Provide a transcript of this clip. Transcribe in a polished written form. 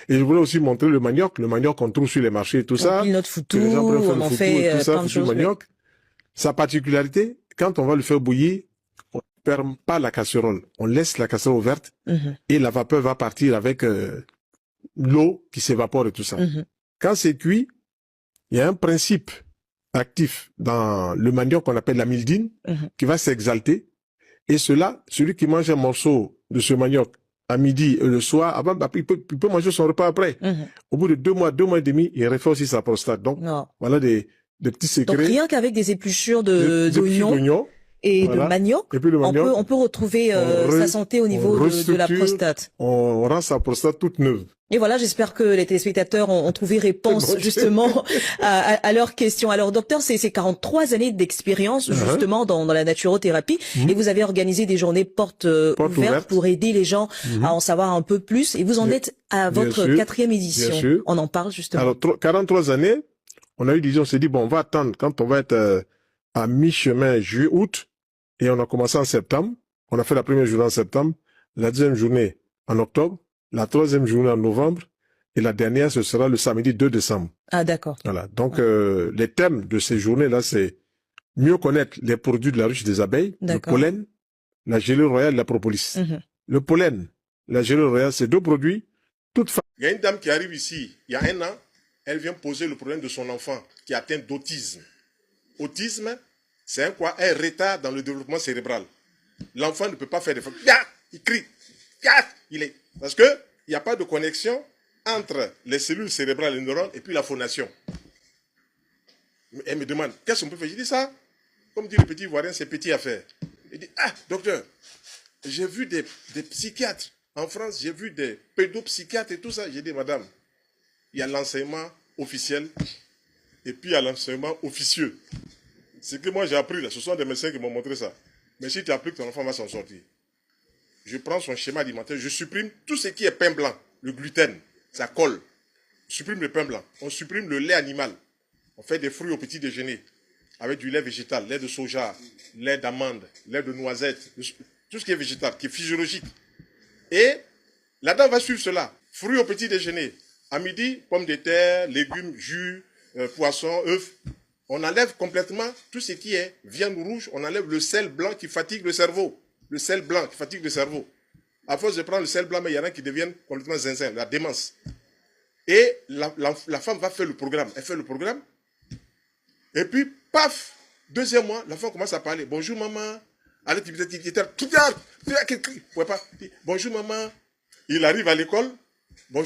Et je voulais aussi montrer le manioc qu'on trouve sur les marchés et tout ça. Pile notre foutou, Les gens on en fait tout ça, plein de choses. manioc. Sa particularité, quand on va le faire bouillir, on ne ferme pas la casserole. On laisse la casserole ouverte et la vapeur va partir avec l'eau qui s'évapore et tout ça. Quand c'est cuit, il y a un principe actif dans le manioc qu'on appelle l'amylidine qui va s'exalter. Et cela, celui qui mange un morceau de ce manioc à midi et le soir, avant, il peut manger son repas après. Au bout de 2 mois et demi, il refait aussi sa prostate. Donc, voilà des petits secrets. Donc, rien qu'avec des épluchures d'oignons et de manioc, et puis le manioc on peut retrouver sa santé au niveau de la prostate. On rend sa prostate toute neuve. Et voilà, j'espère que les téléspectateurs ont trouvé réponse justement à leurs questions. Alors docteur, c'est 43 années d'expérience justement dans la naturothérapie et vous avez organisé des journées portes ouvertes pour aider les gens à en savoir un peu plus et vous en êtes à votre 4e édition. On en parle justement. Alors 43 années, on a eu l'idée, on s'est dit bon, on va attendre quand on va être à mi-chemin juillet-août et on a commencé en septembre. On a fait la première journée en septembre, la deuxième journée en octobre, la 3e journée en novembre et la dernière, ce sera le samedi 2 décembre. Ah, d'accord. Voilà. Donc, les thèmes de ces journées-là, c'est mieux connaître les produits de la ruche des abeilles, le pollen, la gelée royale et la propolis. Le pollen, la gelée royale, c'est 2 produits. Il y a une dame qui arrive ici, il y a 1 an, elle vient poser le problème de son enfant qui est atteint d'autisme. Autisme, c'est un retard dans le développement cérébral. L'enfant ne peut pas faire des fautes. Il crie. Parce que il n'y a pas de connexion entre les cellules cérébrales, les neurones, et puis la phonation. Elle me demande, qu'est-ce qu'on peut faire? Je dis ça, comme dit le petit Ivoirien, c'est petit à faire. Il dit, docteur, j'ai vu des psychiatres en France, j'ai vu des pédopsychiatres et tout ça. J'ai dit, madame, il y a l'enseignement officiel et puis il y a l'enseignement officieux. C'est que moi j'ai appris là, ce sont des médecins qui m'ont montré ça. Mais si tu appliques, ton enfant va s'en sortir. Je prends son schéma alimentaire, je supprime tout ce qui est pain blanc, le gluten, ça colle. On supprime le pain blanc, on supprime le lait animal. On fait des fruits au petit déjeuner avec du lait végétal, lait de soja, lait d'amande, lait de noisette, tout ce qui est végétal, qui est physiologique. Et la dame va suivre cela. Fruits au petit déjeuner. À midi, pommes de terre, légumes, jus, poissons, œufs. On enlève complètement tout ce qui est viande rouge, on enlève le sel blanc qui fatigue le cerveau. Le sel blanc qui fatigue le cerveau. À force de prendre le sel blanc, mais il y en a qui deviennent complètement zinzin, la démence. Et la femme va faire le programme. Elle fait le programme. Et puis, paf, 2e mois, la femme commence à parler. Bonjour maman. Allez, bonjour maman. Il arrive à l'école. Bonjour.